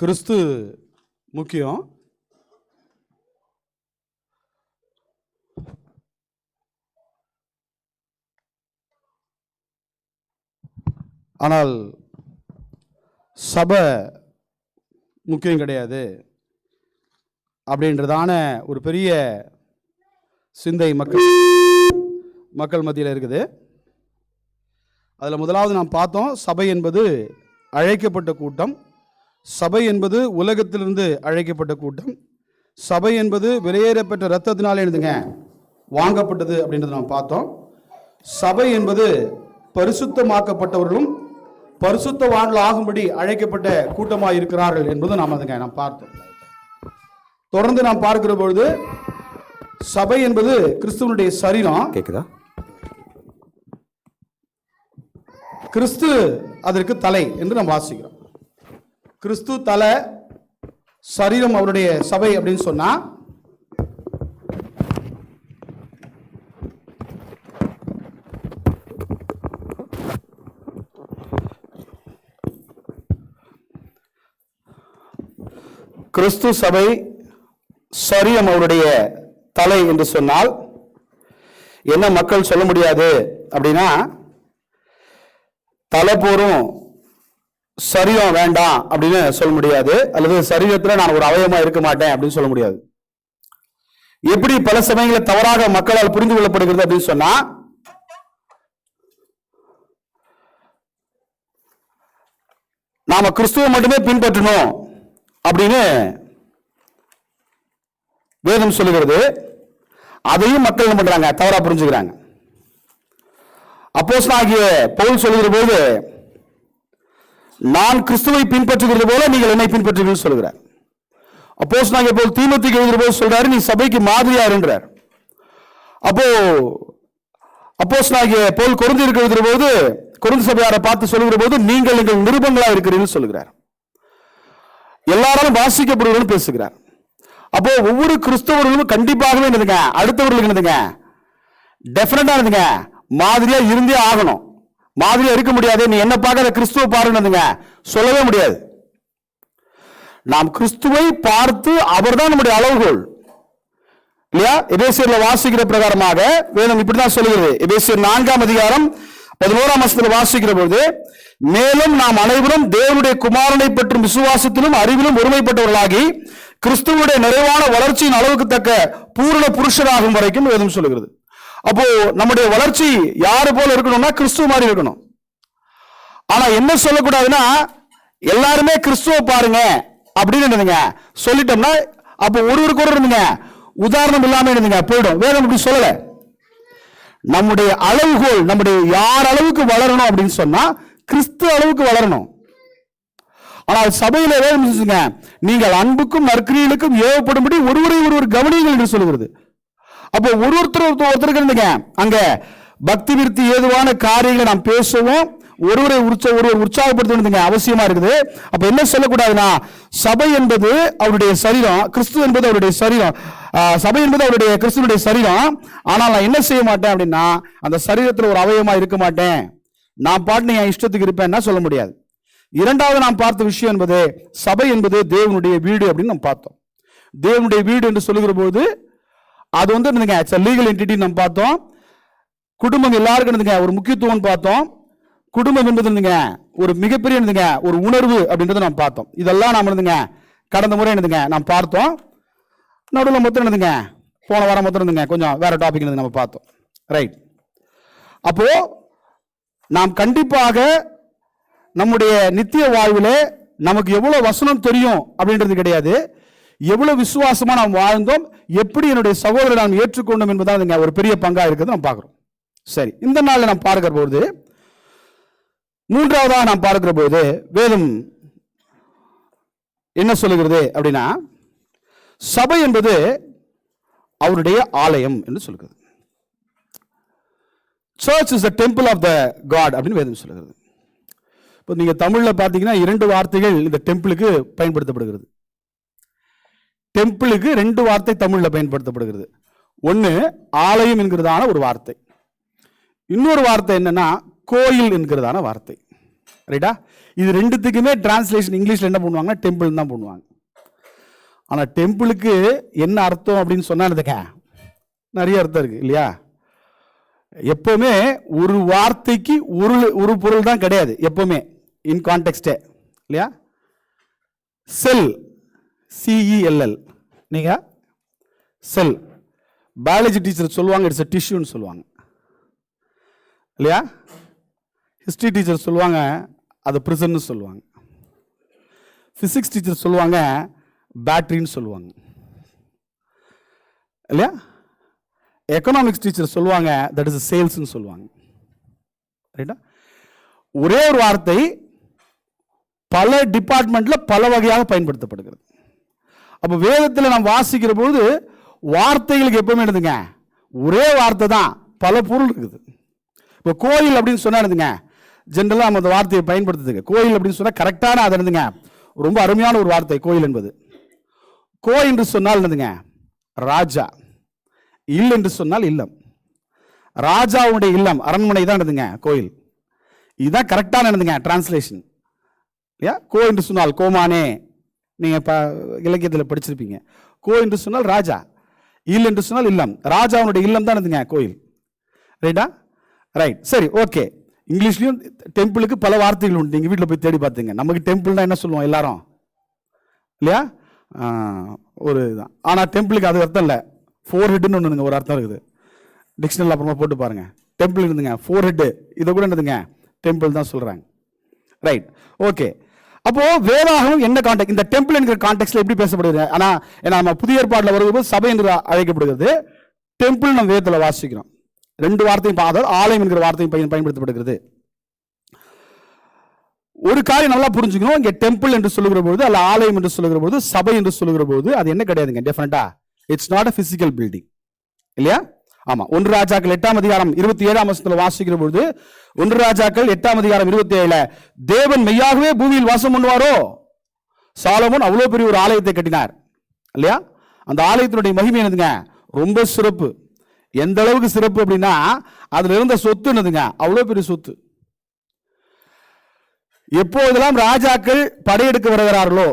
கிறிஸ்து முக்கியம். ஆனால் சபை முக்கியம் கிடையாது அப்படின்றதான ஒரு பெரிய சிந்தை மக்கள் மத்தியில் இருக்குது. அதில் முதலாவது நாம் பார்த்தோம், சபை என்பது அழைக்கப்பட்ட கூட்டம். சபை என்பது உலகத்திலிருந்து அழைக்கப்பட்ட கூட்டம். சபை என்பது வெளியேறப்பட்ட இரத்தத்தினாலே எழுதுங்க வாங்கப்பட்டது அப்படின்றத நாம் பார்த்தோம். சபை என்பது பரிசுத்தமாக்கப்பட்டவர்களும் பரிசுத்தவான்கள் ஆகும்படி அழைக்கப்பட்ட கூட்டமாக இருக்கிறார்கள் என்பது நாம் பார்த்தோம். தொடர்ந்து நாம் பார்க்கிற பொழுது சபை என்பது கிறிஸ்துவனுடைய சரீரம். கேக்குதா? கிறிஸ்து அதற்கு தலை என்று நாம் வாசிக்கிறோம். கிறிஸ்து தலை, சரீரம் அவருடைய சபை அப்படின்னு சொன்னா கிறிஸ்து சபை, சரீரம் அவருடைய தலை என்று சொன்னால் என்ன மக்கள் சொல்ல முடியாது அப்படின்னா, தலை போரும் சரீரம் வேண்டாம் அப்படின்னு சொல்ல முடியாது, அல்லது சரீரத்தில் நான் ஒரு அவயவமா இருக்க மாட்டேன் அப்படின்னு சொல்ல முடியாது. எப்படி பல சமயங்களில் தவறாக மக்களால் புரிந்து கொள்ளப்படுகிறது அப்படின்னு சொன்னா, நாம கிறிஸ்துவை மட்டுமே பின்பற்றணும் அப்படின்னு வேதம் சொல்லுகிறது. அதையும் மக்கள் என்ன பண்றாங்க, தவறா புரிஞ்சுக்கிறாங்க. அப்போஸ்தலனாகிய பவுல் சொல்லுகிற போது, நான் கிறிஸ்துவை பின்பற்றுகிறது போல நீங்கள் என்னை பின்பற்றுங்கள் சொல்கிறார். அப்போஸ்தலனாகிய பவுல் தீமோத்தேயுக்கு எழுதுகிற போது சொல்றாரு, நீ சபைக்கு மாதிரியா என்றார். அப்போ அப்போஸ்தலனாகிய பவுல் கொரிந்தியருக்கு எழுதுகிற போது, கொரிந்து சபையாரை பார்த்து சொல்லுகிற போது, நீங்கள் எங்கள் நிருபங்களா இருக்கிறீர்கள் சொல்கிறார். எல்லாராலும் வாசிக்கப்படுவர்கள் பேசுகிறார். அப்போ ஒவ்வொரு கிறிஸ்தவர்களும் கண்டிப்பாகவே என்னதுங்க, அடுத்தவர்களுக்கு என்னதுங்க, டெஃபினட்டா என்னதுங்க, மாதிரியா இருந்தே ஆகணும். மாதிரியா இருக்க முடியாது, நீ என்ன பார்க்காத கிறிஸ்துவ பாருங்க சொல்லவே முடியாது. நாம் கிறிஸ்துவை பார்த்து அவர்தான் நம்முடைய அளவுகோல் இல்லையா? எபேசியர்ல வாசிக்கிற பிரகாரமாக வேதம் இப்படிதான் சொல்லுகிறது. எபேசியர் 4ஆம் அதிகாரம் 11ஆம் வசனத்தில் வாசிக்கிற போது, மேலும் நாம் அனைவரும் தேவனுடைய குமாரனை பற்றும் விசுவாசத்திலும் அறிவிலும் ஒருமைப்பட்டவர்களாகி கிறிஸ்துவனுடைய நிறைவான வளர்ச்சியின் அளவுக்கு தக்க பூரண புருஷராகும் வரைக்கும் வேதம் சொல்லுகிறது. அப்போ நம்முடைய வளர்ச்சி யாரு போல இருக்கணும்னா கிறிஸ்துவ மாதிரி இருக்கணும். ஆனா என்ன சொல்லக்கூடாதுன்னா, எல்லாருமே கிறிஸ்துவ பாருங்க அப்படின்னு சொல்லிட்டோம்னா அப்போ ஒருவருக்கு ஒரு இருந்துங்க உதாரணம் இல்லாம இருந்துங்க போயிடும். வேதம் இப்படி சொல்லல. நம்முடைய அளவுகோல், நம்முடைய யார் அளவுக்கு வளரணும் அப்படின்னு சொன்னா கிறிஸ்து அளவுக்கு வளரணும். ஆனால் சபையில நீங்கள் அன்புக்கும் நற்கிரியலுக்கும் ஏவப்படும்படி ஒருவரை ஒருவர் கவனியுங்கள் என்று சொல்லுகிறது. அப்போ ஒருத்தருக்கு இருந்துங்க அங்க பக்தி விருத்தி ஏதுவான காரியங்களை நாம் பேசுவோம், ஒருவரை ஒருவர் உற்சாகப்படுத்த அவசியமா இருக்குது. அப்ப என்ன சொல்லக்கூடாதுன்னா, சபை என்பது அவருடைய சரீரம், கிறிஸ்து என்பது அவருடைய சரீரம், சபை என்பது அவருடைய கிறிஸ்துவனுடைய சரீரம். ஆனால் நான் என்ன செய்ய மாட்டேன் அப்படின்னா, அந்த சரீரத்தில் ஒரு அவயவமா இருக்க மாட்டேன், நான் பாட்டு என் இஷ்டத்துக்கு இருப்பேன்னா சொல்ல முடியாது. இரண்டாவது நாம் பார்த்த விஷயம் என்பது, சபை என்பது தேவனுடைய வீடு அப்படின்னு நாம் பார்த்தோம். தேவனுடைய வீடு என்று சொல்லுகிற போது அது லீகல் என்டிட்டி நாம் பார்த்தோம். குடும்பம் எல்லாருக்கும் ஒரு முக்கியத்துவம் பார்த்தோம். குடும்பம் என்பது ஒரு மிகப்பெரிய ஒரு உணர்வு அப்படின்றத நாம் பார்த்தோம். இதெல்லாம் நாம் கடந்த முறை நாம் பார்த்தோம். நடுவில் மொத்தம் போன வாரம் மொத்தம் கொஞ்சம் வேற டாபிக் நம்ம பார்த்தோம். ரைட். அப்போ நாம் கண்டிப்பாக நம்முடைய நித்திய வாழ்வில் நமக்கு எவ்வளவு வசனம் தெரியும் அப்படின்றது கிடையாது, எவ்வளவு விசுவாசமா நாம் வாழ்ந்தோம், எப்படி என்னுடைய சகோதரரை நாம் ஏற்றுக்கொண்டோம் என்பதான் ஒரு பெரிய பங்கா இருக்குது நாம் பார்க்கிறோம். சரி, இந்த நாளில் நாம் பார்க்கிற போது, மூன்றாவதாக நாம் பார்க்கிற போது வேதம் என்ன சொல்லுகிறது அப்படின்னா, சபை என்பது அவருடைய ஆலயம் என்று சொல்லுகிறது. Church is the temple of the God அப்படின்னு வேதம் சொல்லுகிறது. இப்போ நீங்க தமிழ்ல பார்த்தீங்கன்னா 2 வார்த்தைகள் இந்த டெம்பிளுக்கு பயன்படுத்தப்படுகிறது. டெம்பிளுக்கு 2 வார்த்தை தமிழ்ல பயன்படுத்தப்படுகிறது. ஒன்று ஆலயம் என்கிறதான ஒரு வார்த்தை, இன்னொரு வார்த்தை என்னன்னா கோயில் என்கிறதான வார்த்தை. ரைட்டா? இது ரெண்டுத்துக்குமே டிரான்ஸ்லேஷன் இங்கிலீஷ்ல என்ன பண்ணுவாங்கன்னா டெம்பிள் தான் பண்ணுவாங்க. ஆனா டெம்பிளுக்கு என்ன அர்த்தம் அப்படின்னு சொன்னாதுக்க நிறைய அர்த்தம் இருக்கு இல்லையா? எப்பவுமே ஒரு வார்த்தைக்கு ஒரு பொருள் தான் கிடையாது, எப்பவுமே இன் கான்டெக்ஸ்டே இல்லையா? செல், CELL, நீங்க செல் பயாலஜி டீச்சர் சொல்லுவாங்க இட்ஸ் a டிஷ்யூன்னு சொல்லுவாங்க இல்லையா? ஹிஸ்டரி டீச்சர் சொல்லுவாங்க அது பிரிசன்னு சொல்லுவாங்க. பிசிக்ஸ் டீச்சர் சொல்லுவாங்க பேட்டரின்னு சொல்லுவாங்க இல்லையா? எக்கனாமிக்ஸ் டீச்சர் சொல்லுவாங்க தட் இஸ் சேல்ஸ்ன்னு சொல்லுவாங்க. ரைட்டா? ஒரே ஒரு வார்த்தை பல டிபார்ட்மெண்ட்ல பல வகையாக பயன்படுத்தப்படுகிறது. அப்ப வேதத்தில் நாம் வாசிக்கிற போது வார்த்தைகளுக்கு எப்பவுமே எடுத்துங்க ஒரே வார்த்தை தான், பல பொருள் இருக்குது. இப்போ கோயில் அப்படின்னு சொன்னா எடுத்துங்க ஜென்ரலாக நம்ம அந்த வார்த்தையை பயன்படுத்துதுங்க. கோயில் அப்படின்னு சொன்னா கரெக்டான அதை இருந்துங்க ரொம்ப அருமையான ஒரு வார்த்தை கோயில் என்பது. கோ என்று சொன்னால் என்னதுங்க ராஜா, இல் என்று சொன்னால் இல்லம். ராஜாவுடைய இல்லம் அரண்மனை தான் என்னதுங்க கோயில். இதுதான் கரெக்டான என்னதுங்க டிரான்ஸ்லேஷன் இல்லையா? கோ என்று சொன்னால் கோமானே, நீங்க இலக்கியத்தில் படிச்சிருப்பீங்க. கோ என்று சொன்னால் ராஜா, இல் என்று சொன்னால் இல்லம். ராஜாவுடைய இல்லம் தான் என்னதுங்க கோயில். ரைட்டா? ரைட், சரி, ஓகே. இங்கிலீஷ்லயும் டெம்பிளுக்கு பல வார்த்தைகள் உண்டு, நீங்க வீட்டில் போய் தேடி பார்த்துங்க. நமக்கு டெம்பிள்னா என்ன சொல்லுவோம் எல்லாரும் இல்லையா? ஒரு இதுதான். ஆனால் டெம்பிளுக்கு அது அர்த்தம் இல்லை, ஃபோர் ஹெட்னு ஒன்றுங்க ஒரு அர்த்தம் இருக்குது. டிக்ஷனரியில் அப்புறமா போட்டு பாருங்க. டெம்பிள் இருந்துங்க ஃபோர் ஹெட்டு, இதை கூட என்னதுங்க டெம்பிள் தான் சொல்றாங்க. Right, okay. அப்போ வேதாகமம் என்ன கான்டெக்ட், இந்த டெம்பிள் என்கிற கான்டெக்ட்ல எப்படி பேசப்படுது? ஆனா நம்ம புதிய ஏற்பாட்டில் வரும்போது சபை என்று அழைக்கப்படுகிறது, டெம்பிள் நம்ம வேதத்தில் வாசிக்கிறோம். ரெண்டு வார்த்தையும் அதாவது ஆலயம் என்கிற வார்த்தையும் பயன்படுத்தப்படுகிறது. ஒரு காரியம் நல்லா புரிஞ்சுக்கணும், இங்க டெம்பிள் என்று சொல்லுகிற போது அல்ல ஆலயம் என்று சொல்லுகிற போது சபை என்று சொல்லுகிற போது அது என்ன கிடையாதுங்க, டெஃபினட்டா it's not a physical building இல்லையா? ஆமா, 1 ராஜாக்கள் 8ஆம் அதிகாரம் 27ஆம் வசனத்துல வாசிக்கிற பொழுது 1 ராஜாக்கள் 8ஆம் அதிகாரம் 27 தேவன் மெய்யாகவே பூமியில் வாசம் பண்ணுவாரோ? சாலமோன் அவ்வளவு பெரிய ஒரு ஆலயத்தை கட்டினார் இல்லையா? அந்த ஆலயத்தினுடைய மகிமை என்னதுங்க ரொம்ப சிறப்பு. எந்த அளவுக்கு சிறப்பு அப்படின்னா அதுல இருந்த சொத்து என்னதுங்க அவ்வளவு பெரிய சொத்து. எப்போதெல்லாம் ராஜாக்கள் படையெடுக்க வருகிறார்களோ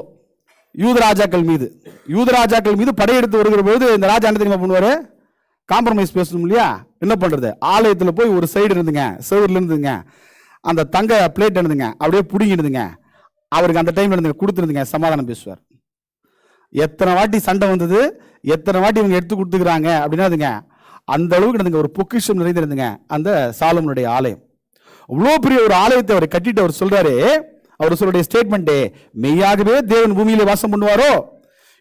யூத ராஜாக்கள் மீது படையெடுத்து வருகிற போது இந்த ராஜா என்ன தெரியுமா பண்ணுவாரு? காம்ப்ரமைஸ் பேசணும் இல்லையா? என்ன பண்றது, ஆலயத்துல போய் ஒரு சைடு இருந்துங்க செவர்ல இருந்துங்க அந்த தங்க பிளேட் இருந்துங்க அப்படியே புடிங்கிடுதுங்க, அவருக்கு அந்த டைம்ல இருந்துங்க கொடுத்துருந்துங்க சமாதானம் பேசுவார். எத்தனை வாட்டி சண்டை வந்தது, எத்தனை வாட்டி இவங்க எடுத்து கொடுத்துக்கிறாங்க அப்படின்னா அந்த அளவுக்கு ஒரு பொக்கிஷம் நிறைந்திருந்துங்க அந்த சாலமோனுடைய ஆலயம். அவ்வளோ பெரிய ஒரு ஆலயத்தை அவர் கட்டிட்டு அவர் சொல்றாரு, அவர் சொல்லுடைய ஸ்டேட்மெண்ட், மெய்யாகவே தேவன் பூமியில வாசம் பண்ணுவாரோ?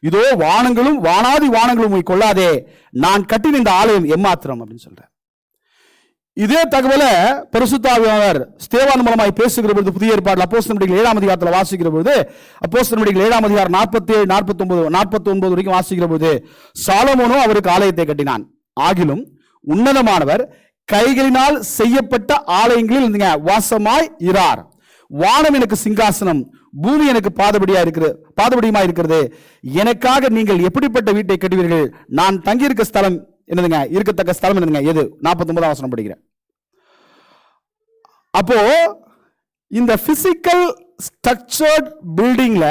இதோ வானங்களும் வானாதி வானங்களும் கொள்ளாதே, நான் கட்டின இந்த ஆலயம் எம்மாத்திரம் அப்படின்னு சொல்ற. இதே தகவலை பரிசுத்த ஆவியானவர் ஸ்தேவான் மூலமாய் பேசுகிற பொழுது புதிய ஏற்பாட்டில் அப்போஸ்தலர் நடவடிக்கைகள் 7ஆம் அதிகாரத்தில் வாசிக்கிற பொழுது அப்போஸ்தலர் நடவடிக்கைகள் 7ஆம் அதிகாரம் 47, 49, 49 வரைக்கும் வாசிக்கிற போது சாலமோனோ அவருக்கு ஆலயத்தை கட்டினான், ஆகிலும் உன்னதமானவர் கைகளினால் செய்யப்பட்ட ஆலயங்களில் வாசமாய் இரார். வானம் எனக்கு சிங்காசனம், பூமி எனக்கு பாதபடியுமா இருக்கிறது. எனக்காக நீங்கள் எப்படிப்பட்ட வீட்டை கட்டுவீர்கள்? நான் தங்கியிருக்க ஸ்தலம் என்னதுங்க, இருக்கத்தக்க ஸ்தலம் என்னதுங்க எது? 49ஆம் வசனம் படிக்கிறேன். அப்போ இந்த பிசிக்கல் ஸ்ட்ரக்சர்ட் பில்டிங்ல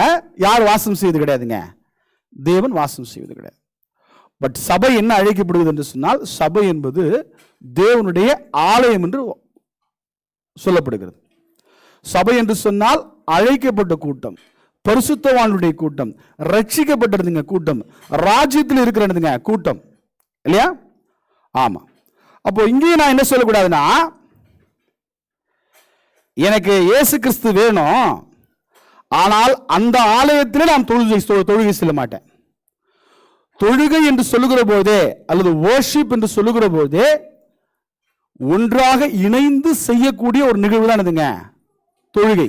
யார் வாசம் செய்வது கிடையாதுங்க, தேவன் வாசம் செய்வது கிடையாது. பட் சபை என்ன அழைக்கப்படுகிறது என்று சொன்னால் சபை என்பது தேவனுடைய ஆலயம் என்று சொல்லப்படுகிறது. சபை என்று சொன்னால் அழைக்கப்பட்ட கூட்டம், பரிசுத்தவான்களுடைய கூட்டம், ரட்சிக்கப்பட்டிருந்துங்க கூட்டம், ராஜ்யத்தில் இருக்கிறதுங்க கூட்டம் இல்லையா? ஆமா. அப்போ இங்கேயும் நான் என்ன சொல்லக்கூடாதுன்னா, எனக்கு இயேசு கிறிஸ்து வேணும், ஆனால் அந்த ஆலயத்திலே நான் தொழுகை செல்ல மாட்டேன். தொழுகை என்று சொல்லுகிற போதே அல்லது வர்ஷிப் என்று சொல்லுகிற போதே ஒன்றாக இணைந்து செய்யக்கூடிய ஒரு நிகழ்வு தான் இதுங்க தொழுகை.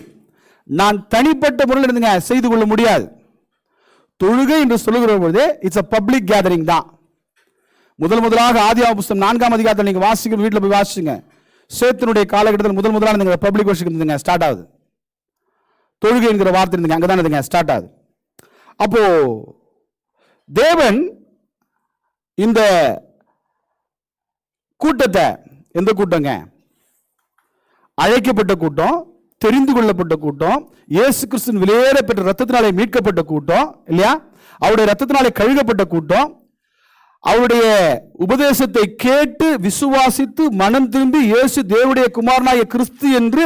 நான் தனிப்பட்ட முறையில் இருந்துங்க செய்து கொள்ள முடியாது. தொழுகை என்று சொல்லுகிற போதே இட்ஸ் a பப்ளிக் கேதரிங் தான். முதலாக ஆதியாகமம் புத்தகம் 4ஆம் அதிகாரத்தில் நீங்க வாசிக்க, வீட்டில் போய் வாசிச்சுங்க. சேத்தினுடைய காலகட்டத்தில் முதலாக நீங்க பப்ளிக் வர்ஷிப் இருந்துங்க ஸ்டார்ட் ஆகுது. தொழுகை என்கிற வார்த்தை இருந்துங்க அங்கதான் இருந்துங்க ஸ்டார்ட் ஆகுது. அப்போ தேவன் இந்த கூட்டத்தை, எந்த கூட்டங்க, அழைக்கப்பட்ட கூட்டம், தெரிந்து கொள்ளப்பட்ட கூட்டம், இயேசு கிறிஸ்துவின் விலையேற பெற்ற ரத்தத்தினாலே மீட்கப்பட்ட கூட்டம் இல்லையா, அவருடைய ரத்தத்தினாலே கழுகப்பட்ட கூட்டம், அவருடைய உபதேசத்தை கேட்டு விசுவாசித்து மனம் திரும்பி இயேசு தேவனுடைய குமாரனாகிய கிறிஸ்து என்று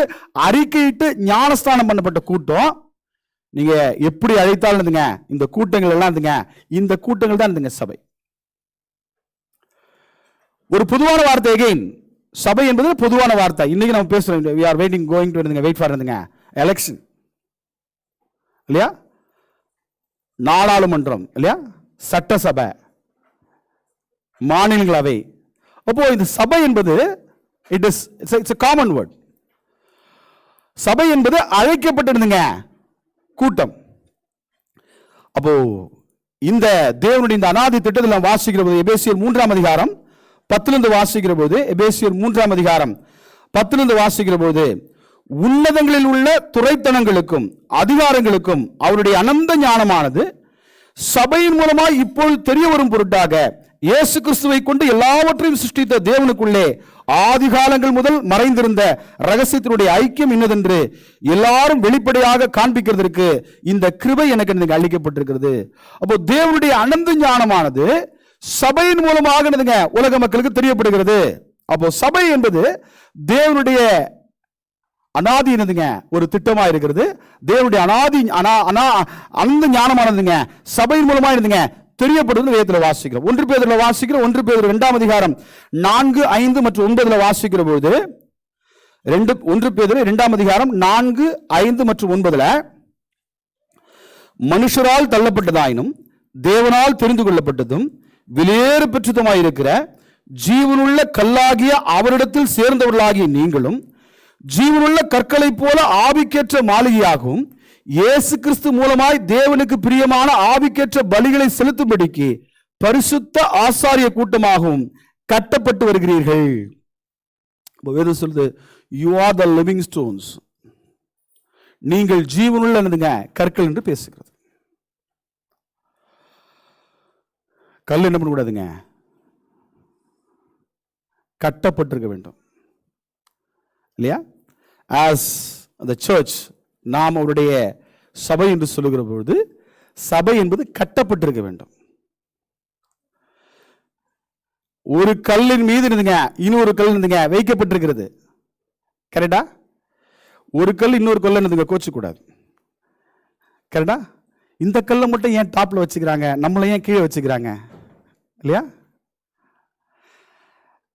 அறிக்கையிட்டு ஞானஸ்தானம் பண்ணப்பட்ட கூட்டம். நீங்க எப்படி அழைத்தாலும் இருந்துங்க, இந்த கூட்டங்கள் எல்லாம் இருந்துங்க, இந்த கூட்டங்கள் தான் இருந்துங்க சபை. ஒரு பொதுவான வார்த்தை அகைன், சபை என்பது பொதுவான வார்த்தை. இன்னைக்கு நம்ம பேசுறோம், we are waiting going to wait for election இல்லையா, நாடாளுமன்றம் இல்லையா, சட்டசபை, மாநிலங்களவை. அப்போ இந்த சபை என்பது இட்ஸ் a common word. சபை என்பது அழைக்கப்பட்டிருந்துங்க கூட்டம். அப்போ இந்த தேவனுடைய இந்த அநாதி திட்டத்தில் வாசிக்கிற போது எபேசியர் 3ஆம் அதிகாரம் 10 வாசிக்கிற போது, எபேசியர் 3ஆம் அதிகாரம் 10 வாசிக்கிற போது, உன்னதங்களில் உள்ள துரைத்தனங்களுக்கும் அதிகாரங்களுக்கும் அவருடைய அனந்த ஞானமானது சபையின் மூலமாய் இப்பொழுது தெரிய வரும் பொருட்டாக இயேசு கிறிஸ்துவை கொண்டு எல்லாவற்றையும் சிருஷ்டித்த தேவனுக்குள்ளே ஆதி காலங்கள் முதல் மறைந்திருந்த ரகசியத்தினுடைய ஐக்கியம் இன்னதென்று எல்லாரும் வெளிப்படையாக காண்பிக்கிறதற்கு இந்த கிருபை எனக்கு அளிக்கப்பட்டிருக்கிறது. அப்போ தேவனுடைய அனந்த ஞானமானது சபையின் மூலமாக உலக மக்களுக்கு தெரியப்படுகிறது. அப்போ சபை என்பது தேவனுடைய அநாதி ஒரு திட்டமா இருக்கிறது. தேவனுடைய அநாதி அந்த ஞானமானதுங்க சபையின் மூலமா தெரியப்படுது. வேதத்தில் வாசிக்கிறோம். 1 பேதுருல வாசிக்கிறோம். 1 பேதுரு 2ஆம் அதிகாரம் 4, 5 மற்றும் 9 வாசிக்கிற போது, 1 பேதுரு 2ஆம் அதிகாரம் 4, 5 மற்றும் 9 மனுஷரால் தள்ளப்பட்டதாயினும் தேவனால் தெரிந்து கொள்ளப்பட்டதும் விலையேற பெற்றதுமாயிருக்கிற ஜீவனுள்ள கல்லாகிய அவரிடத்தில் சேர்ந்தவர்களாகிய நீங்களும் ஜீவனுள்ள கற்களை போல ஆவிக்கேற்ற மாளிகையாகவும் இயேசு கிறிஸ்து மூலமாய் தேவனுக்கு பிரியமான ஆவிக்கேற்ற பலிகளை செலுத்தும்படிக்கு பரிசுத்த ஆசாரிய கூட்டமாகவும் கட்டப்பட்டு வருகிறீர்கள். வேதம் சொல்லுது, you are the living stones. நீங்கள் ஜீவனுள்ள கற்கள் என்று பேசுகிறது. கல் என்ன பண்ணக்கூடாதுங்க, கட்டப்பட்டிருக்க வேண்டும் இல்லையா. as the church, நாம் அவருடைய சபை என்று சொல்லுகிற பொழுது சபை என்பது கட்டப்பட்டிருக்க வேண்டும். ஒரு கல்லின் மீது இன்னொரு கல் வைக்கப்பட்டிருக்கிறது. கரெக்டா? ஒரு கல் இன்னொரு கல்ல கோச்சு கூடாது. கரெக்டா? இந்த கல்லை மட்டும் ஏன் டாப்ல வச்சுக்கிறாங்க, நம்மளை ஏன் கீழே வச்சுக்கிறாங்க இல்லையா?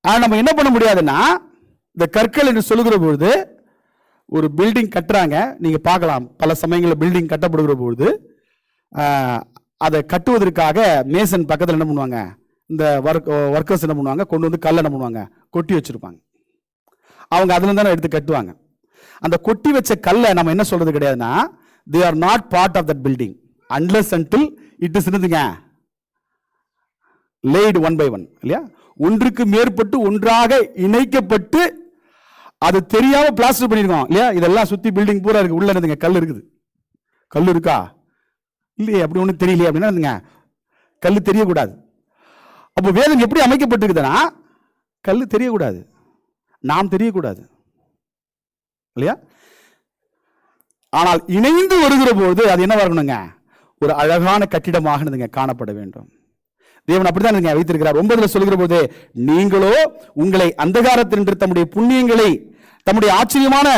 நம்ம என்ன பண்ண முடியாதுன்னா, இந்த கற்கள் என்று சொல்லுகிற பொழுது ஒரு பில்டிங் கட்டுறாங்க, நீங்க பார்க்கலாம் பல சமயங்களில் பில்டிங் கட்டப்படுகிற பொழுது அதை கட்டுவதற்காக மேசன் பக்கத்தில் என்ன பண்ணுவாங்க, இந்த ஒர்க்கர்ஸ் என்ன பண்ணுவாங்க, கொண்டு வந்து கல்லை என்ன பண்ணுவாங்க, கொட்டி வச்சிருப்பாங்க. அவங்க அதுல தானே எடுத்து கட்டுவாங்க. அந்த கொட்டி வச்ச கல்லை நம்ம என்ன சொல்றது கிடையாதுன்னா, they are not part of that building unless until it is laid one by one இல்லையா. ஒன்றுக்கு மேற்பட்டு ஒன்றாக இணைக்கப்பட்டு அது தெரியாம பிளாஸ்டர் பண்ணிருக்கோம் இல்லையா. இதெல்லாம் சுத்தி பில்டிங் பூரா இருக்கு, உள்ள கல் இருக்குது. கல் இருக்கா இல்லையே, அப்படி ஒண்ணு தெரியலையே அப்படின்னா கல் தெரியக்கூடாது. அப்போ வேதம் எப்படி அமைக்கப்பட்டிருக்குதுன்னா, கல் தெரியக்கூடாது, நாம் தெரியக்கூடாது இல்லையா. ஆனால் இணைந்து வருகிற போது அது என்ன வரணுங்க, ஒரு அழகான கட்டிடமாக காணப்பட வேண்டும். தேவன் அப்படித்தான் வைத்திருக்கிறார். 9 சொல்கிற போது, நீங்களோ உங்களை அந்தகாரத்தினின்று தம்முடைய புண்ணியங்களை, தம்முடைய ஆச்சரியமான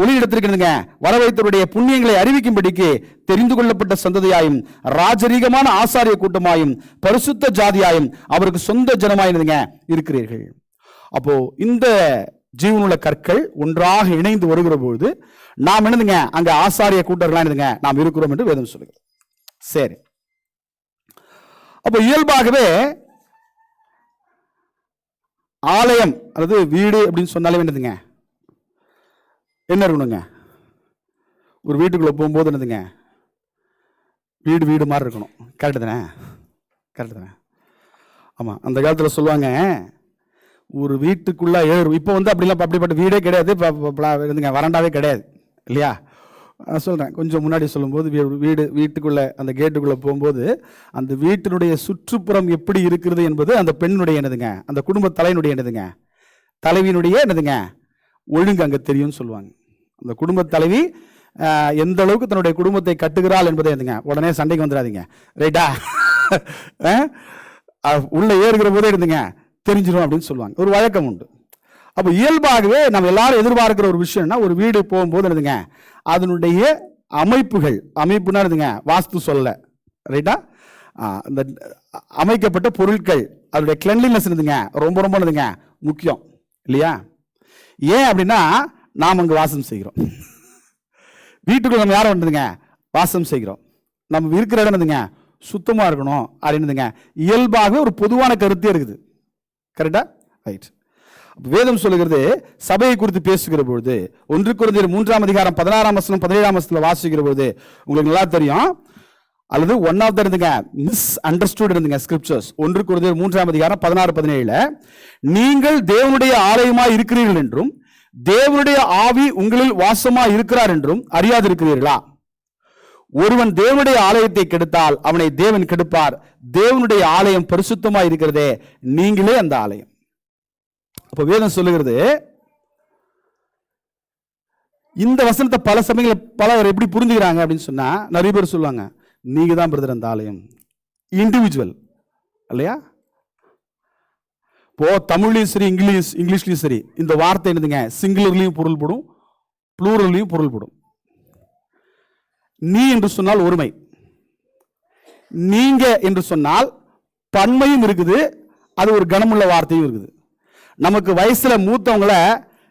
ஒளியிடத்திற்கு வர வைத்தவருடைய புண்ணியங்களை அறிவிக்கும்படிக்கு தெரிந்து கொள்ளப்பட்ட சந்ததியாயும் ராஜரீகமான ஆசாரிய கூட்டமாயும் பரிசுத்த ஜாதியாயும் அவருக்கு சொந்த ஜனமாயும் இருக்கிறீர்கள். அப்போ இந்த ஜீவனுள்ள கற்கள் ஒன்றாக இணைந்து வருகிற பொழுது நாம் அங்க ஆசாரிய கூட்டர்களா நாம் இருக்கிறோம் என்று வேதம் சொல்லுகிறது. சரி, அப்போ இயல்பாகவே ஆலயம் அல்லது வீடு அப்படின்னு சொன்னாலே என்ன இருக்கணுங்க, ஒரு வீட்டுக்குள்ள போகும்போது வீடு வீடு மாதிரி இருக்கணும். கரெக்டு தானே? கரெக்டு தானே? ஆமாம், அந்த காலத்தில் சொல்லுவாங்க, ஒரு வீட்டுக்குள்ள 7, இப்போ அப்படிலாம் அப்படிப்பட்ட வீடே கிடையாது, வறண்டாவே கிடையாது இல்லையா. சொல்கிறேன், கொஞ்சம் முன்னாடி சொல்லும்போது வீட்டுக்குள்ள அந்த கேட்டுக்குள்ளே போகும்போது அந்த வீட்டினுடைய சுற்றுப்புறம் எப்படி இருக்கிறது என்பது அந்த பெண்ணுடைய அந்த குடும்ப தலைவனுடைய தலைவியினுடைய ஒழுங்கு அங்கே தெரியும்னு சொல்லுவாங்க அந்த குடும்ப தலைவி எந்த அளவுக்கு தன்னுடைய குடும்பத்தை கட்டுகிறாள் என்பதை எதுங்க, உடனே சண்டைக்கு வந்துடாதீங்க, ரைட்டா? உள்ள ஏறுகிற போதே இருந்துங்க தெரிஞ்சிடும் அப்படின்னு சொல்லுவாங்க, ஒரு வழக்கம் உண்டு. அப்போ இயல்பாகவே நம்ம எல்லாரும் எதிர்பார்க்கிற ஒரு விஷயம்னா, ஒரு வீடு போகும்போது இருந்துங்க அதனுடைய அமைப்புனா இருந்துங்க, வாஸ்து சொல்ல, ரைட்டா? இந்த அமைக்கப்பட்ட பொருட்கள் அதனுடைய கிளென்லினஸ் இருந்துங்க ரொம்ப ரொம்ப இருந்துங்க முக்கியம் இல்லையா? ஏன் அப்படின்னா நாம் அங்கு வாசம் செய்கிறோம். வீட்டுக்குள்ள நம்ம யாரும் வந்துங்க வாசம் செய்கிறோம், நம்ம இருக்கிற இடம் இருந்துங்க சுத்தமா இருக்கணும் அப்படின்னு இயல்பாகவே ஒரு பொதுவான கருத்தே இருக்குது. கரெக்டா? ரைட். வேதம் சொல்லுகிறது சபையை குறித்து பேசுகிற பொழுது 1 கொரிந்தியர் 3:16-17 வாசிக்கிற பொழுது உங்களுக்கு நல்லா தெரியும், அல்லது one of the misunderstood இருந்துங்க ஸ்கிரிப்சர்ஸ். 1 கொரிந்தியர் 3:16-17 நீங்கள் தேவனுடைய ஆலயமாய் இருக்கிறீர்கள் என்றும் தேவனுடைய ஆவி உங்களில் வாசமாய் இருக்கிறார் என்றும் அறியாதிருக்கிறீர்களா? ஒருவன் தேவனுடைய ஆலயத்தை கெடுத்தால் அவனை தேவன் கெடுப்பார். தேவனுடைய ஆலயம் பரிசுத்தமாய் இருக்கிறதே, நீங்களே அந்த ஆலயம். அப்ப வேதம் சொல்லுகிறது, இந்த வசனத்தை பல சமயங்களில் பலர் எப்படி புரிஞ்சுக்கிறாங்க அப்படின்னு சொன்னா, நிறைய பேர் சொல்லுவாங்க நீங்க தான் பிரதர் அந்த ஆலயம். இண்டிவிஜுவல் இல்லையா? இப்போ தமிழ்லையும் சரி இங்கிலீஷ்லையும் சரி இந்த வார்த்தை என்னதுங்க, சிங்குலர்லையும் பொருள்படும் ப்ளூரல்லையும் பொருள்படும். நீ என்று சொன்னால் ஒருமை, நீங்க என்று சொன்னால் பன்மையும் இருக்குது, அது ஒரு கனமுள்ள வார்த்தையும் இருக்குது. நமக்கு வயசுல மூத்தவங்களை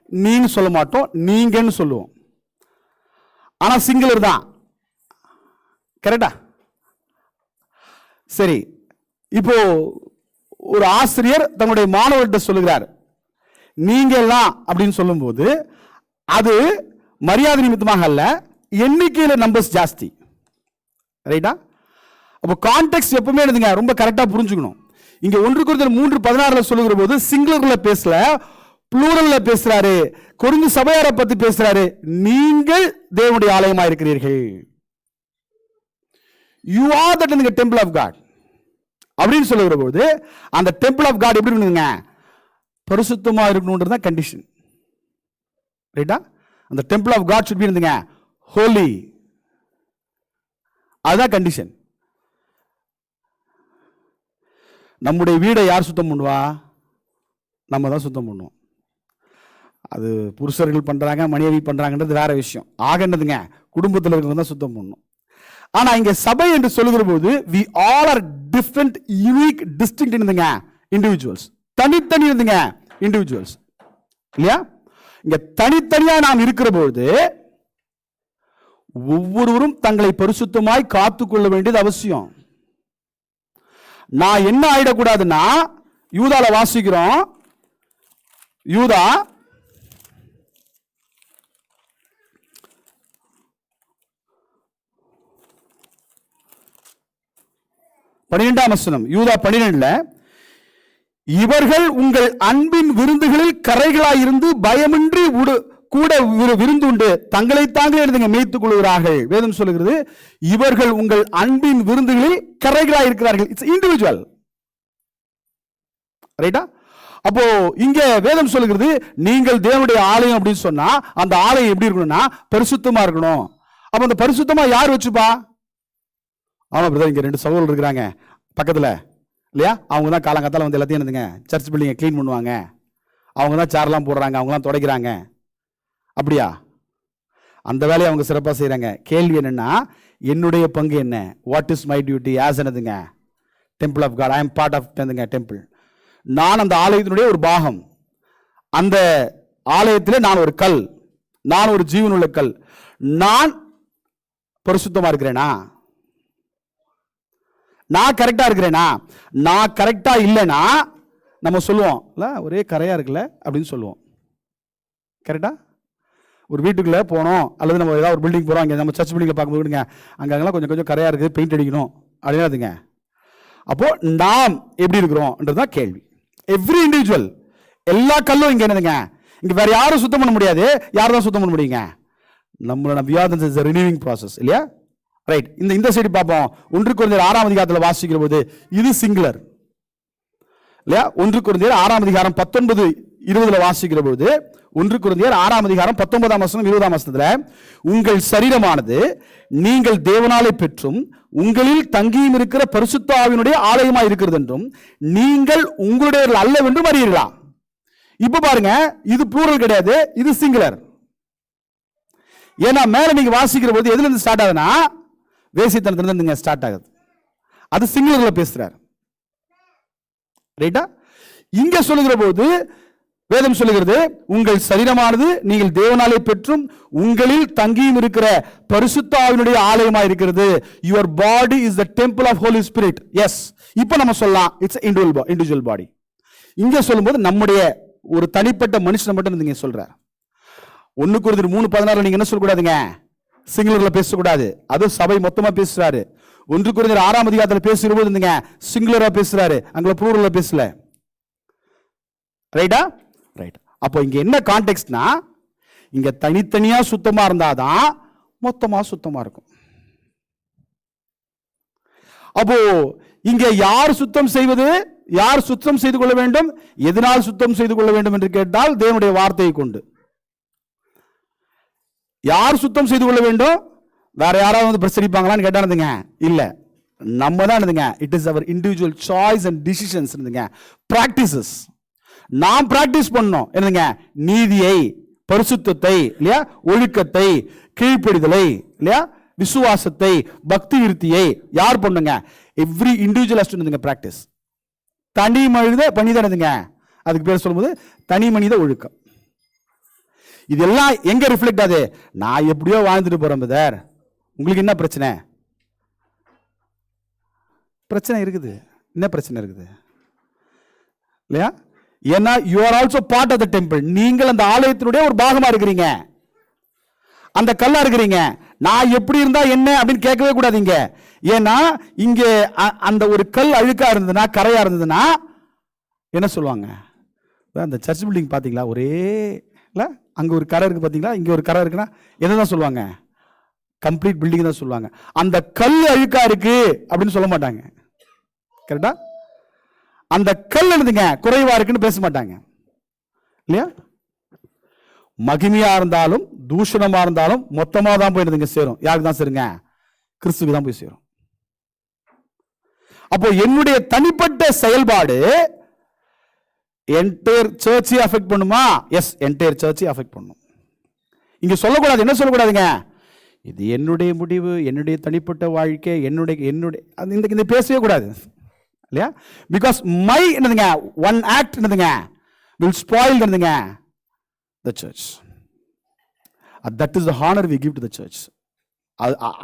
நீன்னு சொல்ல மாட்டோம், நீங்கன்னு சொல்லுவோம். ஆனா சிங்குலர் தான், கரெக்டா? சரி, இப்போ ஒரு ஆசிரியர் தன்னுடைய மாணவர்கிட்ட சொல்லுகிறார் நீங்க எல்லாம் அப்படின்னு சொல்லும்போது அது மரியாதை நிமித்தமாக அல்ல, எண்ணிக்கையில நம்பர்ஸ் ஜாஸ்தி, ரைட்டா? அப்போ கான்டெக்ஸ்ட் எப்பவுமே இருந்துங்க ரொம்ப கரெக்டா புரிஞ்சுக்கணும். இங்க 1 கொரிந்தியர் 3:16 சொல்லுகிற போது சிங்குலர்ல பேசல, ப்ளூரல்ல பேசுறாரு. கொரிந்து சபையாரை பத்தி பேசுறாரு, நீங்கள் தேவனுடைய ஆலயமா இருக்கிறீர்கள். You are that temple of God அப்படின்னு சொல்லுகிற போது அந்த டெம்பிள் ஆஃப் காட் எப்படி இருக்கணுங்க, பரிசுத்தமா இருக்கணும்ன்றது கண்டிஷன், ரைட்டா? அந்த temple of God should be இருந்துங்க ஹோலி, அதுதான் கண்டிஷன். நம்முடைய வீடை யார் சுத்தம் பண்ணுவா? நம்ம தான் சுத்தம் பண்ணுவோம். அது புருஷர்கள் பண்றாங்க, மனைவி பண்றாங்கன்றது வேற விஷயம். ஆகன்றதுங்க குடும்பத்தில் இருக்கிறவங்க தான் சுத்தம் பண்ணணும். ஆனா இங்க சபை என்று சொல்லுகிற போது we all are different, unique, distinct individuals. தனித்தனி இருந்துங்க individuals இல்லையா? இங்க தனித்தனியா நாம் இருக்கிற பொழுது ஒவ்வொருவரும் தங்களை பரிசுத்தமாய் காத்துக்கொள்ள வேண்டியது அவசியம். நான் என்ன ஆயிடக்கூடாதுன்னா, யூதால வாசிக்கிறோம், யூதா யூதா 12 இவர்கள் உங்கள் அன்பின் விருந்துகளில் கரைகளாயிருந்து பயமின்றி கூட விருந்துண்டு தங்களை தாங்களே மேய்த்துக் கொள்கிறார்கள். வேதம் சொல்லுகிறது இவர்கள் உங்கள் அன்பின் விருந்துகளில் கரைகளாய் இருக்கிறார்கள். இட்ஸ் இண்டிவிஜுவல், ரைட்டா? அப்போ இங்க வேதம் சொல்லுகிறது நீங்கள் தேவனுடைய ஆலயம் அப்படின்னு சொன்னா அந்த ஆலயம் எப்படி இருக்கணும்னா பரிசுத்தமா இருக்கணும். அப்ப அந்த பரிசுத்தமா யார் வச்சுப்பா? ஆமா பிரதர், இங்க 2 சகோதரர் இருக்கிறாங்க பக்கத்துல இல்லையா, அவங்க தான் காலங்காத்தால வந்து எல்லாத்தையும் என்னதுங்க சர்ச் பில்டிங்கை க்ளீன் பண்ணுவாங்க, அவங்க தான் சேர்லாம் போடுறாங்க, அவங்க தான் துடைக்கிறாங்க. அப்படியா? அந்த வேலையை அவங்க சிறப்பாக செய்கிறாங்க. கேள்வி என்னன்னா, என்னுடைய பங்கு என்ன? What is my duty as என்னதுங்க temple of god? I am part of temple. நான் அந்த ஆலயத்தினுடைய ஒரு பாகம். அந்த ஆலயத்தில் நான் ஒரு கல், நான் ஒரு ஜீவனுள்ள கல். நான் பரிசுத்தமா இருக்கிறேனா? நான் கரெக்டா இருக்கிறேனா? நான் கரெக்டா இல்லைன்னா நம்ம சொல்லுவோம் ஒரே கரையா இருக்குல்ல அப்படின்னு சொல்லுவோம், கரெக்டா? ஒரு வீட்டுக்குள்ள போனோம் அல்லது நம்ம ஏதாவது ஒரு பில்டிங் போறோம், அங்கே நம்ம சர்ச் பில்டிங்ல பார்க்கும்போதுங்க அங்கெல்லாம் கொஞ்சம் கொஞ்சம் கரையா இருக்குது, பெயிண்ட் அடிக்கணும் அப்படின்னாதுங்க. அப்போ நாம் எப்படி இருக்கிறோம்ன்றதுதான் கேள்வி. எவ்ரி இண்டிவிஜுவல், எல்லா கல்லும் இங்க என்னதுங்க, இங்க வேற யாரும் சுத்தம் பண்ண முடியாது. யார் தான் சுத்தம் பண்ண முடியுங்க? நம்மளோட விவாதம் ரினியூவிங் ப்ராசஸ் இல்லையா? ரைட். இந்த சைடு பார்ப்போம். 1 கொரிந்தியர் 6 வாசிக்கிற போது இது சிங்குலர் இல்லையா? 1 கொரிந்தியர் 6 19 20 வாசிக்கிற பொழுது 1 கொரிந்தியர் 6 அதிகாரம் 19 வசனம் 20 வசனத்துல, உங்கள் சரீரமானது நீங்கள் தேவனாலே பெற்றும் உங்களில் தங்கியும் இருக்கிற பரிசுத்த ஆவியினுடைய ஆலயமாய் இருக்கிறது என்றும் நீங்கள் உங்களுடைய அல்லவென்றும் அறியீர்களா. இப்ப பாருங்க, இது ப்ளூரல் கிடையாது, இது சிங்குலர். ஏன்னா மேல நீங்க வாசிக்கிற போது எதுல இருந்து ஸ்டார்ட் ஆகுதுன்னா வேசித்தனத்துல இருந்து ஸ்டார்ட் ஆகுது. அது சிங்குலர்ல பேசுறார். ரைட்டா? இங்க சொல்லுகிற போது வேதம் சொல்லுகிறது, உங்கள் சரீரமானது நீங்கள் தேவனாலே பெற்றும் உங்களில் தங்கியும் இருக்கிற பரிசுத்த ஆவியினுடைய ஆலயமாய் இருக்கிறது. Your body is the temple of holy spirit. Yes, இப்போ நம்ம சொல்லலாம் இட்ஸ் இண்டிவிஜுவல் பாடி. இங்க சொல்லும்போது நம்முடைய ஒரு தனிப்பட்ட மனுஷனை மட்டும் நீங்க சொல்றார். 1 கொரிந்தியர் 3:16 நீங்க என்ன சொல்லக்கூடாதுங்க, சிங்குலர்ல பேசக்கூடாது. அது சபை மொத்தமா பேசுறாரு. 1 கொரிந்தியர் 6 அதிகாரத்தில் பேசும்போது இருந்துங்க சிங்குலரா பேசுறாரு, அங்க ப்ளூரல்ல பேசல. ரைட்டா? ரைட். அப்போ இங்க என்ன கான்டெக்ஸ்ட்னா, இங்க தனித்தனியா சுத்தமா இருந்தாதான் மொத்தமா சுத்தமா இருக்கும். அப்போ இங்க யார் சுத்தம் செய்வது, யார் சுத்தம் செய்து கொள்ள வேண்டும், எதனால் சுத்தம் செய்து கொள்ள வேண்டும் என்று கேட்டால் தேவனுடைய வார்த்தையை கொண்டு. யார் சுத்தம் செய்து கொள்ள வேண்டும்? வேற யாராவது வந்து பிரச்சனைப்பாங்களான்னு கேட்டானுங்க, இல்ல, நம்ம தான் இருந்துங்க. It is our individual choice and decisions இருந்துங்க, பிராக்டிசஸ். நாம் பிராக்டிஸ் பண்ணோம் என்னங்க, நீதியை, பரிசுத்தத்தை, இல்லையா, ஒழுக்கத்தை, கீழ்ப்படிதலை, இல்லையா, விசுவாசத்தை, பக்தி விருத்தியை யார் பண்ணுங்க? Every individual has to to practise. தனி மனித பணிதானதுங்க, அதுக்கு பேர் சொல்லும்போது தனி மனித ஒழுக்கம். இதெல்லாம் எங்க ரிஃப்ளெக்ட் ஆகுது? நான் எப்படியோ வாழ்ந்துட்டு போறேன் பிரதர், உங்களுக்கு என்ன பிரச்சனை? பிரச்சனை இருக்குது. என்ன பிரச்சனை இருக்குது? இல்லையா? ஏன்னா you are also part of the temple. நீங்கள் அந்த ஆலயத்தினுடைய ஒரு பாகமா இருக்கிறீங்க, அந்த கல்லா இருக்கிறீங்க. நான் எப்படி இருந்தா என்ன அப்படின்னு கேட்கவே கூடாதீங்க. ஏன்னா இங்க அந்த ஒரு கல் அழுக்கா இருந்ததுன்னா, கரையா இருந்ததுன்னா என்ன சொல்லுவாங்க? அந்த சர்ச் பில்டிங் பாத்தீங்களா, ஒரே இல்ல, அங்க ஒரு கரை இருக்கு பாத்தீங்களா, இங்க ஒரு கரை இருக்குன்னா என்னதான் சொல்லுவாங்க? கம்ப்ளீட் பில்டிங் தான் சொல்லுவாங்க. அந்த கல் அழுக்கா இருக்கு அப்படின்னு சொல்ல மாட்டாங்க. கரெக்டா? அந்த கல் எழுதுங்க குறைவா இருக்குன்னு பேச மாட்டாங்க, இல்லையா? மகிமையா இருந்தாலும் தூஷணமா இருந்தாலும் மொத்தமா தான் போய் எழுதுங்க சேரும். யாருக்கு தான் சேருங்க? கிறிஸ்துக்கு தான் போய் சேரும். அப்போ என்னுடைய தனிப்பட்ட செயல்பாடு என்டையர் சர்ச்சை அஃபெக்ட் பண்ணுமா? எஸ், என்டையர் சர்ச்சை அஃபெக்ட் பண்ணும். இங்க சொல்லக்கூடாது, என்ன சொல்லக்கூடாதுங்க, இது என்னுடைய முடிவு, என்னுடைய தனிப்பட்ட வாழ்க்கை, என்னுடைய இந்த பேசவே கூடாது, இல்லையா? பிகாஸ் மை என்னதுங்க, ஒன் ஆக்ட் என்னதுங்க வில் ஸ்பாயில் என்னதுங்க the church. That is the honor we give to the church.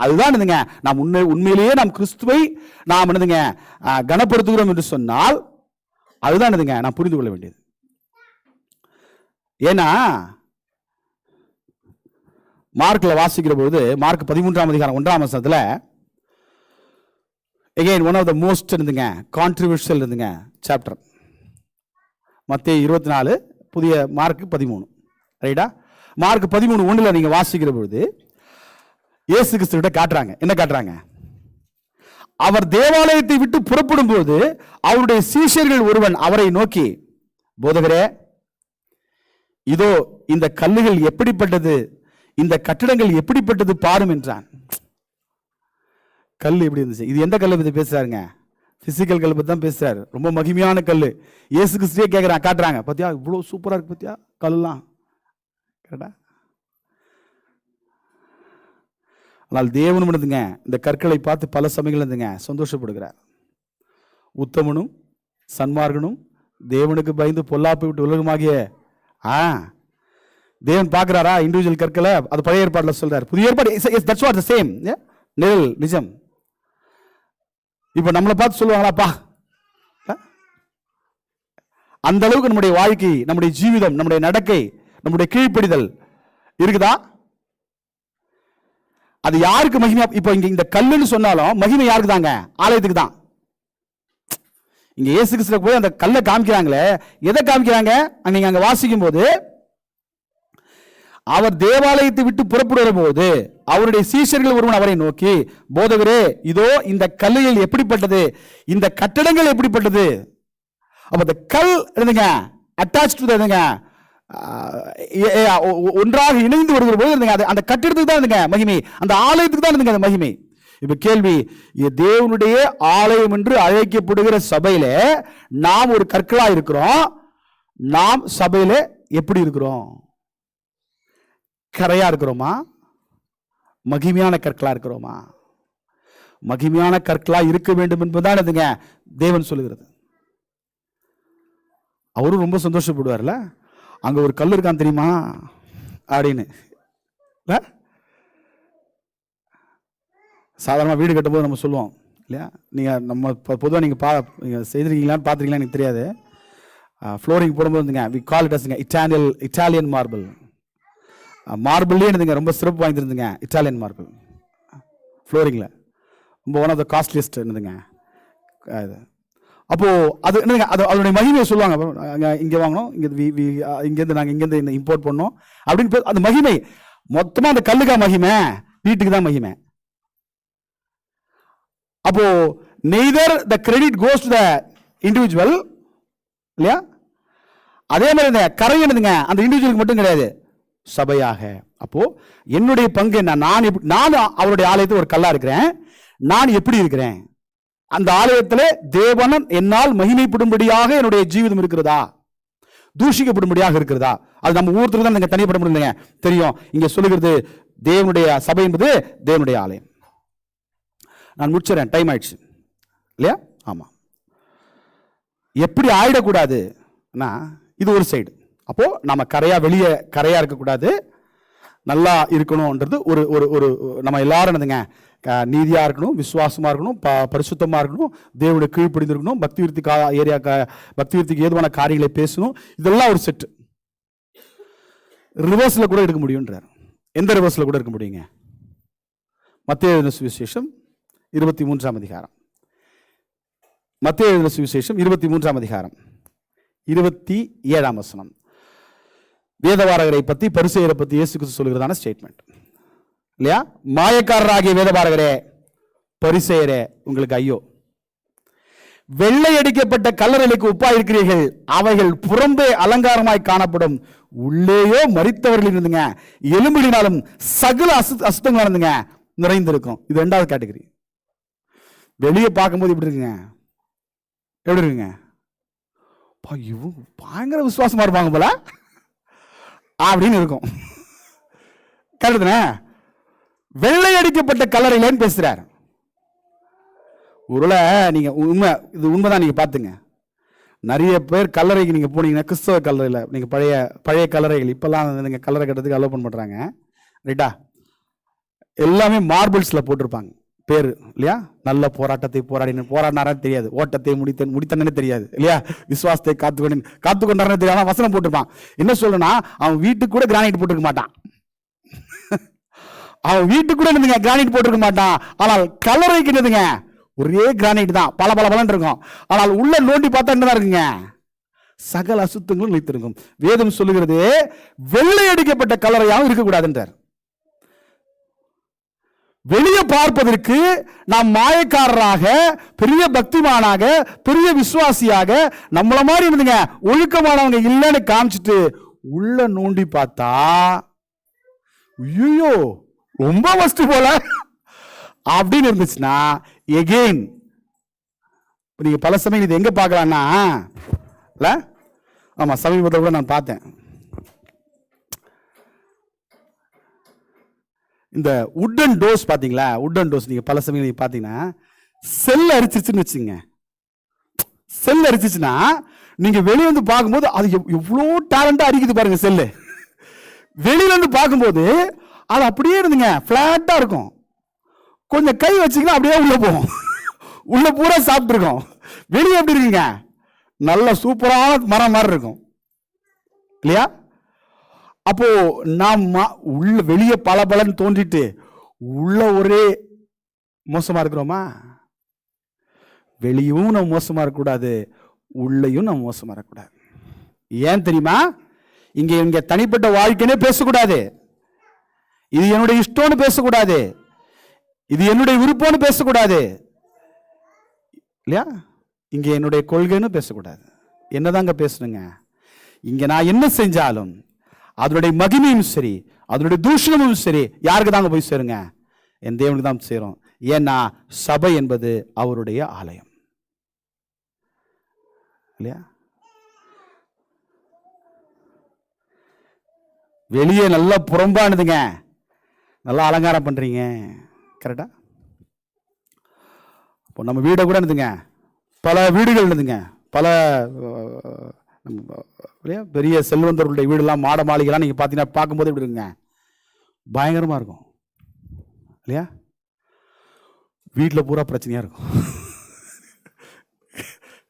அதுதான் என்னதுங்க, நாம் உண்மையிலேயே நாம் கிறிஸ்துவை நாம் என்னதுங்க கனப்படுத்துகிறோம் என்று சொன்னால் அதுதான் என்னதுங்க நான் புரிந்து கொள்ள வேண்டியது. ஏன்னா மார்க்ல வாசிக்கிற போது, மார்க் 13 அதிகாரம் 1 வசனத்துல, again one of the most இருந்துங்க controversial இருந்துங்க சாப்டர், மத்தேயு 24, புதிய மார்க் 13. ரைட்டா? மார்க் 13:1 நீங்க வாசிக்கிற பொழுது இயேசு கிறிஸ்துவிட்ட காட்டுறாங்க. என்ன காட்டுறாங்க? அவர் தேவாலயத்தை விட்டு புறப்படும் போது அவருடைய சீஷர்கள் ஒருவன் அவரை நோக்கி, போதகரே, இதோ இந்த கல்லுகள் எப்படிப்பட்டது, இந்த கட்டிடங்கள் எப்படிப்பட்டது பாரும் என்றான். கல் எப்படி இருந்துச்சு? இது எந்த கல்லை பத்தி பேசுறாருங்க? பிசிக்கல் கல் பத்தி தான் பேசுறாரு. ரொம்ப மகிமையான கல். இயேசு கிறிஸ்துவே கேட்கிறான், காட்டுறாங்க, பாத்தியா இவ்வளவு சூப்பரா இருக்கு, பாத்தியா கல்லாம். ஆனால் தேவனும் இருந்துங்க இந்த கற்களை பார்த்து பல சமயங்கள் இருந்துங்க சந்தோஷப்படுகிறார். உத்தமனும் சன்மார்கனும் தேவனுக்கு பயந்து பொல்லாப்பை விட்டு உலகமாகிய தேவன் பார்க்கிறாரா இண்டிவிஜுவல் கற்களை? அது பழைய ஏற்பாடுல சொல்றாரு. புதிய ஏற்பாடு சேம் நிழல் நிஜம். இப்ப நம்மளை பார்த்து சொல்லுவாங்களாப்பா? அந்த அளவுக்கு நம்முடைய வாழ்க்கை, நம்முடைய ஜீவிதம், நம்முடைய நடக்கை, நம்முடைய கீழ்ப்படிதல் இருக்குதா? அது யாருக்கு மகிமை? இப்ப இங்க இந்த கல்லுன்னு சொன்னாலும் மகிமை யாருக்கு தாங்க? ஆலயத்துக்கு தான். இங்க இயேசு கிறிஸ்து போய் அந்த கல்லை காமிக்கிறாங்களே, எதை காமிக்கிறாங்க? நீங்க அங்க வாசிக்கும் போது, அவர் தேவாலயத்தை விட்டு புறப்படுகிற போது அவருடைய சீஷர்கள் ஒருவன் அவரை நோக்கி, போதகரே, இதோ இந்த கல்லுகள் எப்படிப்பட்டது, இந்த கட்டடங்கள் எப்படிப்பட்டது. அப்ப இந்த கல் என்னங்க அட்டாச் டு தங்க ஒன்றாக இணைந்து வருகிற போது அந்த கட்டிடத்துக்கு தான் இருந்துங்க மகிமை, அந்த ஆலயத்துக்கு தான் இருந்துங்க அந்த மகிமை. இப்ப கேள்வி, தேவனுடைய ஆலயம் என்று அழைக்கப்படுகிற சபையில நாம் ஒரு கற்களா இருக்கிறோம். நாம் சபையில எப்படி இருக்கிறோம்? கரையா இருக்கிறோமா? மகிமையான கற்களா இருக்கிறோமா? மகிமையான கற்களா இருக்க வேண்டும் என்பதுதான் இதுங்க தேவன் சொல்லுகிறது. அவரும் ரொம்ப சந்தோஷப்படுவார்ல, அங்க ஒரு கல் இருக்கான் தெரியுமா அப்படின்னு. சாதாரண வீடு கட்டும்போது நம்ம சொல்லுவோம் இல்லையா, நீங்க நம்ம பொதுவாக நீங்க செய்திருக்கீங்களான்னு பார்த்துருக்கீங்களா எனக்கு தெரியாது. ஃப்ளோரிங் போடும்போது வி கால் இட் அஸ்ங்க இட்டாலியன் மார்பிள். மார்பிள்லேயே இருந்துங்க ரொம்ப சிறப்பு வாய்ந்திருந்துங்க இட்டாலியன் மார்பிள் ஃப்ளோரிங்கில், ரொம்ப ஒன் ஆஃப் த காஸ்ட்லியஸ்ட் இருந்துங்க இது. அப்போ அது என்னங்க, அது அதனுடைய மகிமையை சொல்லுவாங்க. இங்கே வாங்கணும், இங்கேருந்து நாங்கள் இங்கேருந்து இம்போர்ட் பண்ணோம் அப்படின்னு அந்த மகிமை மொத்தமாக அந்த கல்லுக்கா மகிமை, வீட்டுக்கு தான் மகிமை. அப்போ neither the credit goes to the individual இல்லையா, அதே மாதிரி இந்த கரை என்னதுங்க அந்த இண்டிவிஜுவலுக்கு மட்டும் கிடையாது, சபையாக. அப்போ என்னுடைய பங்கு என்ன? நான் அவருடைய ஆலயத்தில் ஒரு கல்லா இருக்கிறேன். நான் எப்படி இருக்கிறேன்? அந்த ஆலயத்தில் தேவன் என்னால் மகிமைப்படும்படியாக என்னுடைய ஜீவிதம் இருக்கிறதா, தூஷிக்கப்படும்படியாக இருக்கிறதா? அது நம்ம ஒவ்வொருத்தருக்கு தான் நீங்க தனிப்பட முடியலைங்க தெரியும். இங்க சொல்லுகிறது தேவனுடைய சபை என்பது தேவனுடைய ஆலயம். நான் முடிச்சிடறேன், டைம் ஆயிடுச்சு இல்லையா? ஆமா, எப்படி ஆயிடக்கூடாது, இது ஒரு சைடு. அப்போ நம்ம வெளியே கரையா இருக்கக்கூடாது, நல்லா இருக்கணும்ன்றது ஒரு ஒரு நம்ம எல்லாரும் என்னதுங்க, நீதியா இருக்கணும், விசுவாசமா இருக்கணும், பரிசுத்தமா இருக்கணும், தேவனுடைய கீழ்ப்படிந்து இருக்கணும், பக்தி விருத்திக்கு ஏதுவான காரியங்களை பேசணும். இதெல்லாம் ஒரு செட்டு. ரிவர்ஸ்ல கூட எடுக்க முடியும்ன்றார். எந்த ரிவர்ஸ்ல கூட இருக்க முடியுங்க? மத்தேயு எழுதின சுவிசேஷம் 23ஆம் அதிகாரம், மத்தேயு எழுதின சுவிசேஷம் 23ஆம் அதிகாரம் 27ஆம் வசனம். வேதபாரகரை பத்தி, பரிசேயரை பத்தி இயேசு கிறிஸ்து சொல்கிறதான ஸ்டேட்மெண்ட் இல்லையா? மாயக்காரராகிய வேதபாரகரே, பரிசேயரே, உங்களுக்கு ஐயோ! வெள்ளை அடிக்கப்பட்ட கல்லறைகளுக்கு ஒப்பாய் இருக்கிறீர்கள். அவைகள் புறம்பே அலங்காரமாய் காணப்படும், உள்ளேயோ மரித்தவர்கள் இருந்துங்க எலும்பினாலும் சகல அசுத்தங்களா இருந்துங்க நிறைந்திருக்கும். இது இரண்டாவது கேட்டகரி. வெளியே பார்க்கும்போது எப்படி இருக்குங்க? எப்படி இருக்குங்க? பயங்கர விசுவாசமா இருப்பாங்க போல அப்படின்னு இருக்கும். கருதுன வெள்ளை அடிக்கப்பட்ட கல்லறையிலன்னு பேசுறார். ஒருவேளை நீங்க இது உண்மைதான், நீங்க பாத்துங்க. நிறைய பேர் கல்லறைக்கு நீங்க போனீங்கன்னா, கிறிஸ்தவ கல்லறையில நீங்க பழைய கல்லறைகள், இப்பெல்லாம் நீங்க கல்லறை கட்டுறதுக்கு அலோவ் பண்ண மாட்டாங்க ரைட்டா, எல்லாமே மார்பிள்ஸ்ல போட்டிருப்பாங்க பேரு இல்லையா? நல்ல போராட்டத்தை போராடினாரான்னு தெரியாது, ஓட்டத்தை முடித்தனே தெரியாது இல்லையா, விசுவாசத்தை காத்துக்கொண்டாரே தெரியாது, வசனம் போட்டிருப்பான். என்ன சொல்லணும்னா, அவன் வீட்டுக்கு கூட கிரானைட் போட்டிருக்க மாட்டான். அவன் வீட்டுக்கு கூட என்னதுங்க கிரானைட் போட்டிருக்க மாட்டான். ஆனால் கல்லறைக்கு என்னதுங்க ஒரே கிரானைட் தான், பல இருக்கும். ஆனால் உள்ள நோண்டி பார்த்தா என்னதான் இருக்குங்க? சகல அசுத்தங்களும் நிலைத்திருக்கும். வேதம் சொல்லுகிறது வெள்ளை அடிக்கப்பட்ட கல்லறையாகவும் இருக்கக்கூடாது என்றார். வெளியே பார்ப்பதற்கு நாம் மாயக்காரராக, பெரிய பக்திமானாக, பெரிய விசுவாசியாக, நம்மள மாதிரி இருந்துங்க ஒழுக்கமானவங்க இல்லைன்னு காமிச்சிட்டு உள்ள நோண்டி பார்த்தா ஐயோ ரொம்ப வஸ்து போல அப்படின்னு இருந்துச்சுன்னா, எகெயின் நீங்க பல சமயம் இது எங்க பார்க்கலாம்னா, ஆமா சமீபத்தில் கூட நான் பார்த்தேன், இந்த உட்டன் டோஸ் பார்த்தீங்களா? உட்டன் டோஸ் நீங்க பல சமயம் நீங்க பார்த்தீங்கன்னா, செல் அரிச்சிருச்சுன்னு வச்சுங்க. செல் அரிச்சிச்சுன்னா நீங்க வெளியே வந்து பார்க்கும்போது அது எவ்வளோ டேலண்டா அரிக்குது பாருங்க. செல்லு வெளியில இருந்து பார்க்கும்போது அது அப்படியே இருந்துங்க பிளாட்டா இருக்கும். கொஞ்சம் கை வச்சிங்கன்னா அப்படியே உள்ள போகும், உள்ள பூரா சாப்பிட்டு இருக்கோம். வெளியே எப்படி இருக்குங்க? நல்ல சூப்பரான மரம் மாதிரி இருக்கும் இல்லையா? அப்போ நாம் உள்ள வெளியே பலன்னு தோன்றிட்டு உள்ள ஒரே மோசமா இருக்கிறோமா? வெளியும் நம்ம மோசமா இருக்கக்கூடாது, உள்ளேயும் நம்ம மோசமா இருக்கக்கூடாது. ஏன் தெரியுமா? இங்க தனிப்பட்ட வாழ்க்கைனே பேசக்கூடாது, இது என்னுடைய இஷ்டம்னு பேசக்கூடாது, இது என்னுடைய விருப்பம்னு பேசக்கூடாது இல்லையா? இங்க என்னுடைய கொள்கைன்னு பேசக்கூடாது. என்னதாங்க பேசணுங்க? இங்க நான் என்ன செஞ்சாலும் அதனுடைய மகிமையும் சரி, அதனுடைய தூஷணமும் சரி யாருக்கு தாங்க போய் சேருங்க? என் தேவனுக்கு தான் சேரும். ஏன்னா சபை என்பது அவருடைய ஆலயம் இல்லையா? வெளியே நல்லா புறம்பானுதுங்க, நல்லா அலங்காரம் பண்றீங்க, கரெக்டா? இப்போ நம்ம வீடை கூட இருந்துங்க, பல வீடுகள் இருந்துங்க, பல பெரிய செல்வந்தர்களுடைய வீடுலாம், மாட மாளிகைலாம் நீங்கள் பார்த்தீங்கன்னா பார்க்கும்போது எப்படி இருக்குங்க? பயங்கரமாக இருக்கும் இல்லையா? வீட்டில் பூரா பிரச்சனையாக இருக்கும்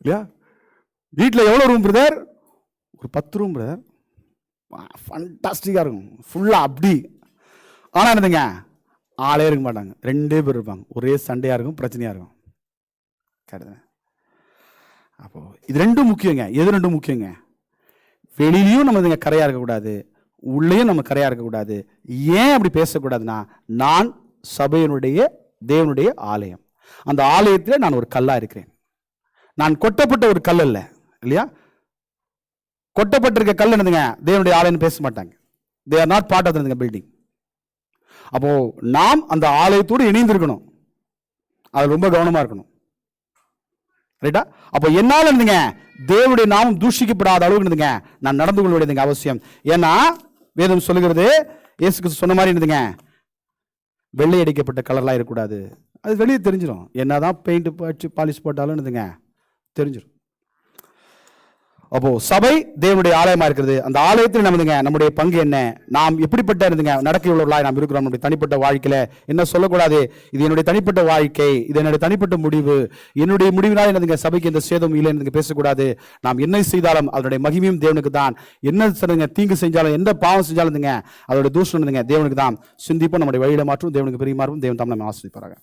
இல்லையா? வீட்டில் எவ்வளோ ரூம் பிரதர்? ஒரு 10 ரூம் பிரதர். ஃபண்டாஸ்டிக்காக இருக்கும் ஃபுல்லாக அப்படி. ஆனால் என்னதுங்க, ஆளே இருக்க மாட்டாங்க, 2 பேர் இருப்பாங்க, ஒரே சண்டையாக இருக்கும், பிரச்சனையாக இருக்கும். கரெக்டு. அப்போ இது ரெண்டும் முக்கியங்க. எது ரெண்டும் முக்கியங்க? வெளியிலையும் நம்ம கரையாக இருக்கக்கூடாது, உள்ளேயும் நம்ம கரையாக இருக்கக்கூடாது. ஏன் அப்படி பேசக்கூடாதுன்னா, நான் சபையினுடைய தேவனுடைய ஆலயம். அந்த ஆலயத்தில் நான் ஒரு கல்லா இருக்கிறேன். நான் கொட்டப்பட்ட ஒரு கல் அல்ல இல்லையா? கொட்டப்பட்டிருக்க கல் என்னதுங்க? தேவனுடைய ஆலயம் பேச மாட்டாங்க. They are not part of the building. அப்போ நாம் அந்த ஆலயத்தோடு இணைந்து இருக்கணும், அது ரொம்ப கவனமா இருக்கணும். ரைட்டா? அப்போ என்னால இருந்துங்க தேவனுடைய நாமம் தூஷிக்கப்படாத அளவுக்கு இருந்துங்க நான் நடந்து கொள்ள வேண்டியதுங்க அவசியம். ஏன்னா வேதம் சொல்லுகிறது, இயேசு கிறிஸ்து சொன்ன மாதிரி இருந்துங்க, வெள்ளை அடிக்கப்பட்ட கலர்லாம் இருக்கக்கூடாது. அது வெளியே தெரிஞ்சிடும், என்னதான் பெயிண்ட் பாலிஷ் போட்டாலும் இருந்துங்க தெரிஞ்சிடும். அப்போ சபை தேவனுடைய ஆலயமா இருக்கிறது. அந்த ஆலயத்தில் நமதுங்க நம்முடைய பங்கு என்ன, நாம் எப்படிப்பட்ட இருந்துங்க நடக்க உள்ளவர்களாய் நாம் இருக்கிறோம். நம்முடைய தனிப்பட்ட வாழ்க்கையில என்ன சொல்லக்கூடாது, இது என்னுடைய தனிப்பட்ட வாழ்க்கை, இது என்னுடைய தனிப்பட்ட முடிவு, என்னுடைய முடிவினால் என்னதுங்க சபைக்கு எந்த சேதம் இல்லை என்று பேசக்கூடாது. நாம் என்ன செய்தாலும் அதனுடைய மகிமையும் தேவனுக்கு தான். என்ன சொல்லுங்க தீங்கு செஞ்சாலும், எந்த பாவம் செஞ்சாலும் அதோட தூஷணம் தேவனுக்கு தான். சிந்திப்போம், நம்முடைய வழியில மாற்றும், தேவனுக்கு பெரிய மாறும். தேவன் தாம் நம்மை ஆசீர்வதிப்பாராக.